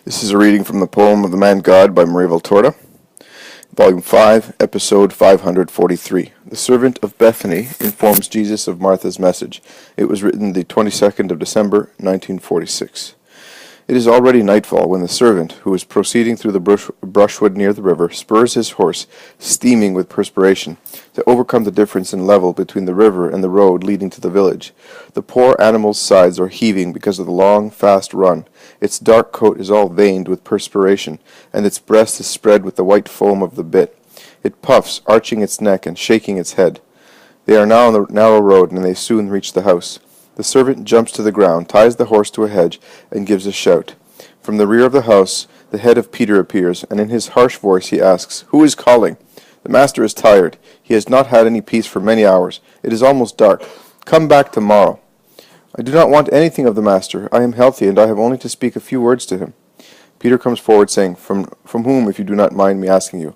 This is a reading from the poem of the Man God by Marie Valtorta, Volume 5, Episode 543. The servant of Bethany informs Jesus of Martha's message. It was written the 22nd of December, 1946. It is already nightfall when the servant, who is proceeding through the brushwood near the river, spurs his horse, steaming with perspiration, to overcome the difference in level between the river and the road leading to the village. The poor animal's sides are heaving because of the long, fast run. Its dark coat is all veined with perspiration, and its breast is spread with the white foam of the bit. It puffs, arching its neck and shaking its head. They are now on the narrow road, and they soon reach the house. The servant jumps to the ground, ties the horse to a hedge, and gives a shout. From the rear of the house, the head of Peter appears, and in his harsh voice he asks, "Who is calling?" "The master is tired. He has not had any peace for many hours. It is almost dark. Come back tomorrow." "I do not want anything of the master. I am healthy, and I have only to speak a few words to him." Peter comes forward, saying, From whom, if you do not mind me asking you?"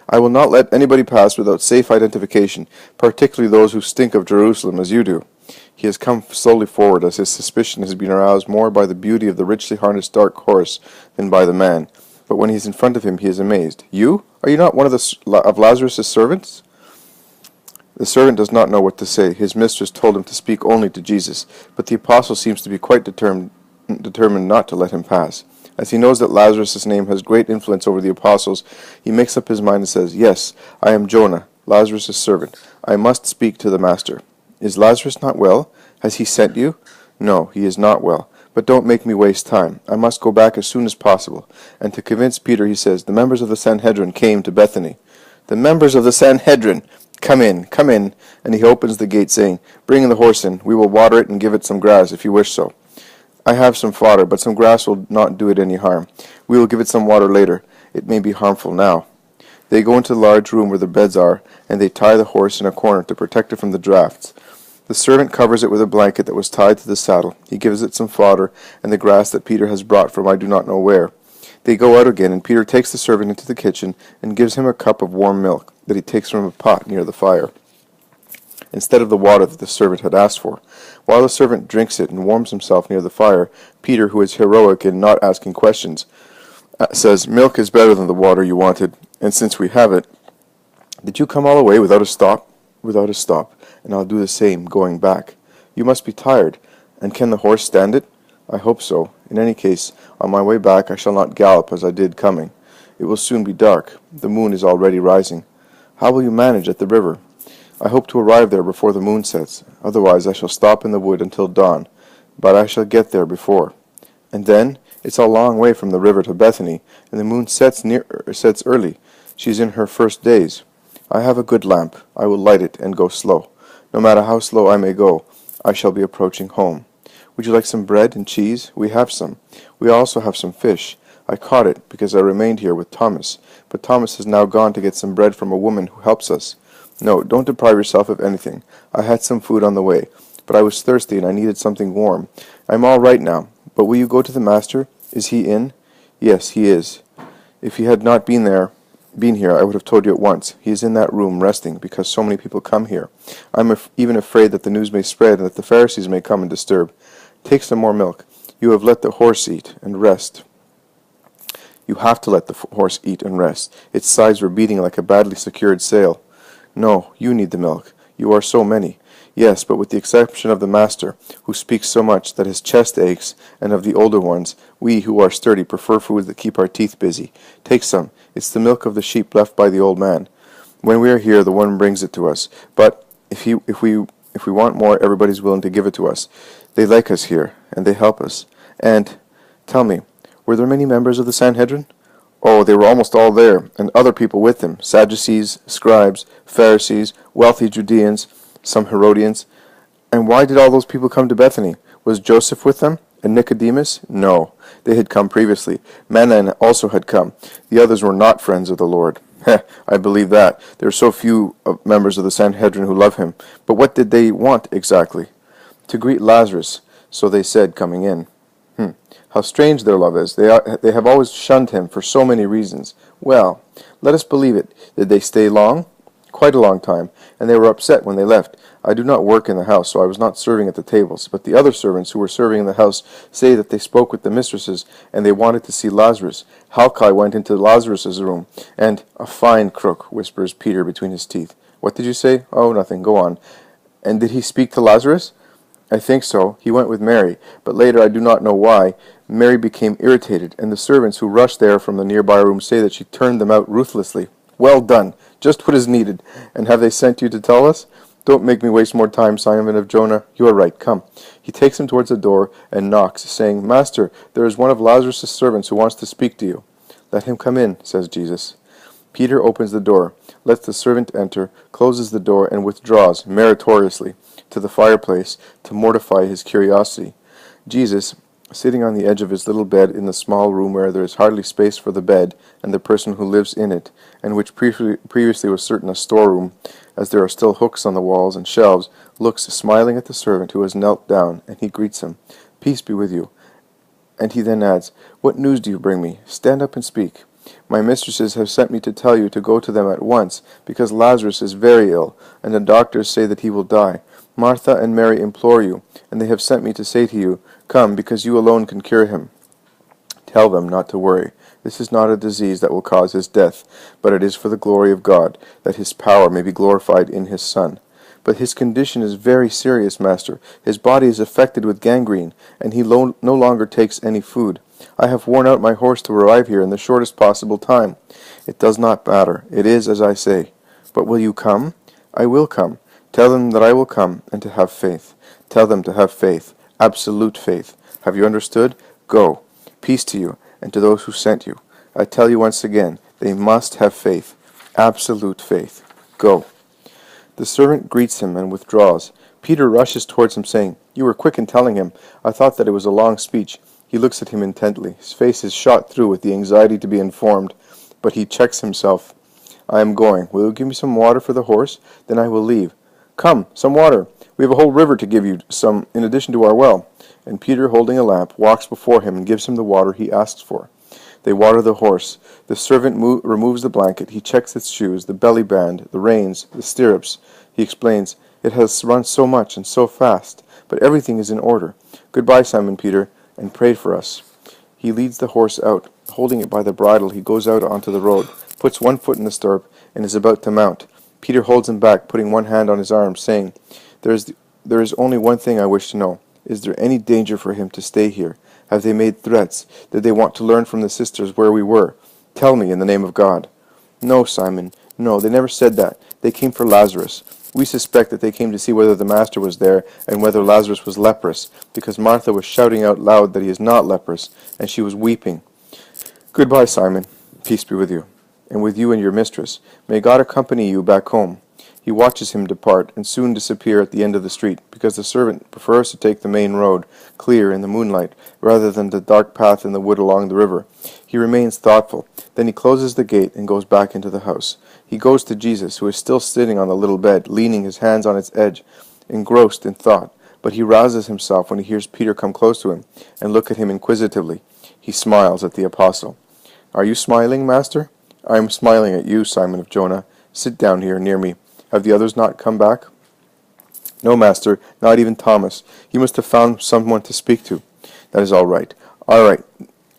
"I will not let anybody pass without safe identification, particularly those who stink of Jerusalem as you do." He has come slowly forward, as his suspicion has been aroused more by the beauty of the richly harnessed dark horse than by the man. But when he is in front of him, he is amazed. "You? Are you not one of Lazarus' servants?" The servant does not know what to say. His mistress told him to speak only to Jesus, but the apostle seems to be quite determined not to let him pass. As he knows that Lazarus' name has great influence over the apostles, he makes up his mind and says, "Yes, I am Jonah, Lazarus' servant. I must speak to the master." "Is Lazarus not well? Has he sent you?" "No, he is not well. But don't make me waste time. I must go back as soon as possible." And to convince Peter, he says, "The members of the Sanhedrin came to Bethany." "The members of the Sanhedrin! Come in, come in." And he opens the gate, saying, "Bring the horse in. We will water it and give it some grass, if you wish so." "I have some fodder, but some grass will not do it any harm. We will give it some water later. It may be harmful now." They go into the large room where the beds are, and they tie the horse in a corner to protect it from the draughts. The servant covers it with a blanket that was tied to the saddle. He gives it some fodder and the grass that Peter has brought from I do not know where. They go out again, and Peter takes the servant into the kitchen and gives him a cup of warm milk that he takes from a pot near the fire, instead of the water that the servant had asked for. While the servant drinks it and warms himself near the fire, Peter, who is heroic in not asking questions, says, "Milk is better than the water you wanted, and since we have it, did you come all the way without a stop?" "Without a stop, and I'll do the same going back." "You must be tired, and can the horse stand it?" "I hope so. In any case, on my way back I shall not gallop as I did coming. It will soon be dark. The moon is already rising." "How will you manage at the river?" "I hope to arrive there before the moon sets. Otherwise I shall stop in the wood until dawn, but I shall get there before." "And then? It's a long way from the river to Bethany, and the moon sets early. She's in her first days." "I have a good lamp. I will light it and go slow. No matter how slow I may go, I shall be approaching home. Would you like some bread and cheese? We have some. We also have some fish. I caught it because I remained here with Thomas, but Thomas has now gone to get some bread from a woman who helps us. No, don't deprive yourself of anything. I had some food on the way, but I was thirsty and I needed something warm. I'm all right now, but will you go to the master? Is he in?" "Yes, he is. If he had not been here, I would have told you at once. He is in that room, resting, because so many people come here. I'm even afraid that the news may spread and that the Pharisees may come and disturb. Take some more milk. You have let the horse eat and rest." "You have to let the horse eat and rest. Its sides were beating like a badly secured sail." "No, you need the milk. You are so many." "Yes, but with the exception of the master, who speaks so much that his chest aches, and of the older ones, we who are sturdy prefer foods that keep our teeth busy. Take some. It's the milk of the sheep left by the old man. When we are here, the one brings it to us. But if we want more, everybody's willing to give it to us. They like us here, and they help us. And, tell me, were there many members of the Sanhedrin?" "Oh, they were almost all there, and other people with them, Sadducees, scribes, Pharisees, wealthy Judeans, some Herodians." "And why did all those people come to Bethany? Was Joseph with them? And Nicodemus?" "No, they had come previously. Manna also had come. The others were not friends of the Lord." "I believe that. There are so few members of the Sanhedrin who love him. But what did they want exactly?" "To greet Lazarus, so they said coming in." How strange their love is. They have always shunned him for so many reasons. Well, let us believe it. Did they stay long?" quite a long time, and they were upset when they left. I do not work in the house, so I was not serving at the tables. But the other servants who were serving in the house say that they spoke with the mistresses, and they wanted to see Lazarus. Halkai went into Lazarus's room, and a fine crook, whispers Peter between his teeth. What did you say? Oh, nothing. Go on. And did he speak to Lazarus? I think so. He went with Mary, but later I do not know why. Mary became irritated, and the servants who rushed there from the nearby room say that she turned them out ruthlessly. Well done. Just what is needed. And have they sent you to tell us? Don't make me waste more time, Simon of Jonah. You are right. Come. He takes him towards the door and knocks, saying, Master, there is one of Lazarus' servants who wants to speak to you. Let him come in, says Jesus. Peter opens the door, lets the servant enter, closes the door, and withdraws, meritoriously, to the fireplace to mortify his curiosity. Jesus, sitting on the edge of his little bed in the small room where there is hardly space for the bed and the person who lives in it, and which previously was certain a storeroom, as there are still hooks on the walls and shelves, looks smiling at the servant who has knelt down, and he greets him. Peace be with you. And he then adds, What news do you bring me? Stand up and speak. My mistresses have sent me to tell you to go to them at once, because Lazarus is very ill, and the doctors say that he will die. Martha and Mary implore you, and they have sent me to say to you, Come, because you alone can cure him. Tell them not to worry. This is not a disease that will cause his death, but it is for the glory of God, that his power may be glorified in his Son. But his condition is very serious, Master. His body is affected with gangrene, and he no longer takes any food. I have worn out my horse to arrive here in the shortest possible time. It does not matter. It is as I say. But will you come? I will come. Tell them that I will come, and to have faith. Tell them to have faith. Absolute faith. Have you understood? Go. Peace to you, and to those who sent you. I tell you once again, they must have faith. Absolute faith. Go. The servant greets him and withdraws. Peter rushes towards him, saying, You were quick in telling him. I thought that it was a long speech. He looks at him intently. His face is shot through with the anxiety to be informed, but he checks himself. I am going. Will you give me some water for the horse? Then I will leave. Come, some water. We have a whole river to give you some in addition to our well. And Peter, holding a lamp, walks before him and gives him the water he asks for. They water the horse. The servant removes the blanket. He checks its shoes, the belly band, the reins, the stirrups. He explains, It has run so much and so fast, but everything is in order. Goodbye, Simon Peter, and pray for us. He leads the horse out. Holding it by the bridle, he goes out onto the road, puts one foot in the stirrup, and is about to mount. Peter holds him back, putting one hand on his arm, saying, There is only one thing I wish to know. Is there any danger for him to stay here? Have they made threats? Did they want to learn from the sisters where we were? Tell me in the name of God. No, Simon, no, they never said that. They came for Lazarus. We suspect that they came to see whether the Master was there and whether Lazarus was leprous, because Martha was shouting out loud that he is not leprous, and she was weeping. Goodbye, Simon. Peace be with you, and with you and your mistress. May God accompany you back home. He watches him depart, and soon disappear at the end of the street, because the servant prefers to take the main road, clear in the moonlight, rather than the dark path in the wood along the river. He remains thoughtful. Then he closes the gate and goes back into the house. He goes to Jesus, who is still sitting on the little bed, leaning his hands on its edge, engrossed in thought. But he rouses himself when he hears Peter come close to him, and look at him inquisitively. He smiles at the apostle. Are you smiling, Master? I am smiling at you, Simon of Jonah. Sit down here near me. Have the others not come back? No, Master, not even Thomas. He must have found someone to speak to. That is all right. All right.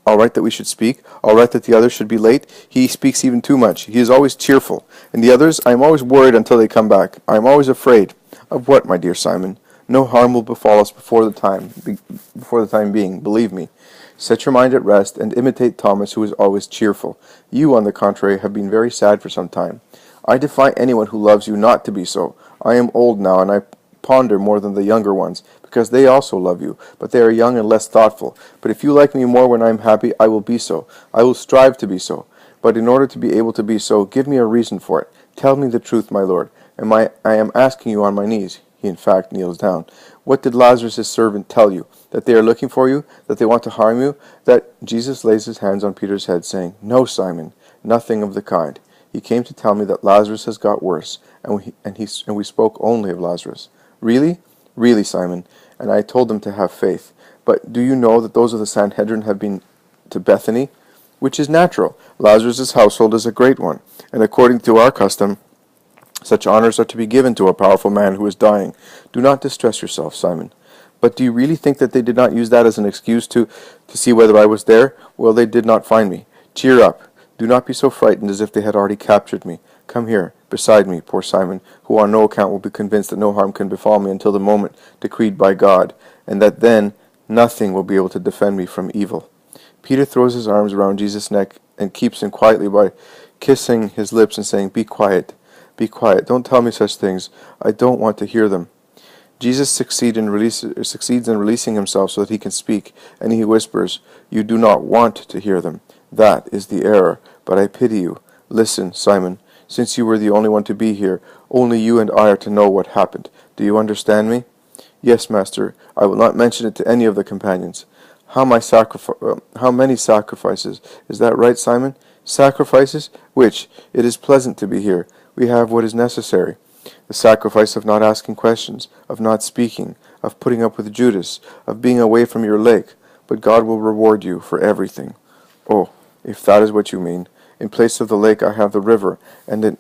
All right that we should speak. All right that the others should be late. He speaks even too much. He is always cheerful. And the others, I am always worried until they come back. I am always afraid. Of what, my dear Simon? No harm will befall us before the time being, believe me. Set your mind at rest and imitate Thomas, who is always cheerful. You, on the contrary, have been very sad for some time. I defy anyone who loves you not to be so. I am old now, and I ponder more than the younger ones, because they also love you, but they are young and less thoughtful. But if you like me more when I am happy, I will be so. I will strive to be so. But in order to be able to be so, give me a reason for it. Tell me the truth, my Lord. I am asking you on my knees. He in fact kneels down. What did Lazarus' servant tell you? That they are looking for you? That they want to harm you? That Jesus lays his hands on Peter's head, saying, No, Simon, nothing of the kind. He came to tell me that Lazarus has got worse, and we spoke only of Lazarus. Really? Really, Simon. And I told them to have faith. But do you know that those of the Sanhedrin have been to Bethany? Which is natural. Lazarus' household is a great one, and according to our custom, Such honors are to be given to a powerful man who is dying. Do not distress yourself, Simon. But do you really think that they did not use that as an excuse to see whether I was there? Well, they did not find me. Cheer up. Do not be so frightened as if they had already captured me. Come here, beside me, poor Simon, who on no account will be convinced that no harm can befall me until the moment decreed by God, and that then nothing will be able to defend me from evil. Peter throws his arms around Jesus' neck and keeps him quietly by kissing his lips and saying, "Be quiet. Be quiet. Don't tell me such things. I don't want to hear them." Jesus succeeds in releasing himself so that he can speak, and he whispers, "You do not want to hear them. That is the error, but I pity you. Listen, Simon, since you were the only one to be here, only you and I are to know what happened. Do you understand me?" "Yes, Master. I will not mention it to any of the companions." How many sacrifices? Is that right, Simon? Sacrifices? Which? It is pleasant to be here. We have what is necessary. The sacrifice of not asking questions, of not speaking, of putting up with Judas, of being away from your lake. But God will reward you for everything. Oh, if that is what you mean. In place of the lake I have the river, and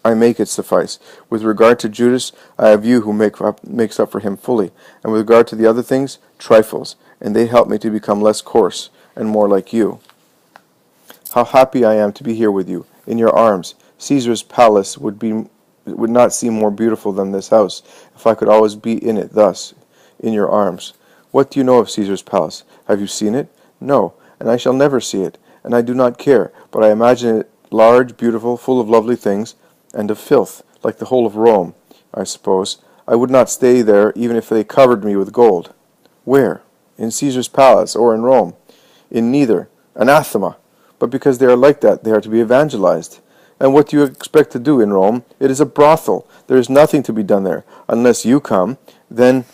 I make it suffice. With regard to Judas, I have you who makes up for him fully. And with regard to the other things, trifles, and they help me to become less coarse and more like you. How happy I am to be here with you, in your arms. Caesar's palace would not seem more beautiful than this house, if I could always be in it thus, in your arms. What do you know of Caesar's palace? Have you seen it? No, and I shall never see it, and I do not care, but I imagine it large, beautiful, full of lovely things, and of filth, like the whole of Rome, I suppose. I would not stay there, even if they covered me with gold. Where? In Caesar's palace, or in Rome? In neither. Anathema! But because they are like that, they are to be evangelized. And what do you expect to do in Rome? It is a brothel. There is nothing to be done there. Unless you come, then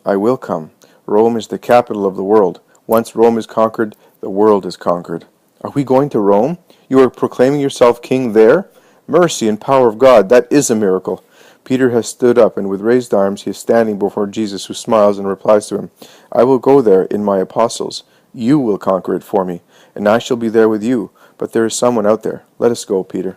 I will come. Rome is the capital of the world. Once Rome is conquered, the world is conquered. Are we going to Rome? You are proclaiming yourself king there? Mercy and power of God, that is a miracle. Peter has stood up, and with raised arms he is standing before Jesus, who smiles and replies to him, "I will go there in my apostles. You will conquer it for me, and I shall be there with you. But there is someone out there. Let us go, Peter."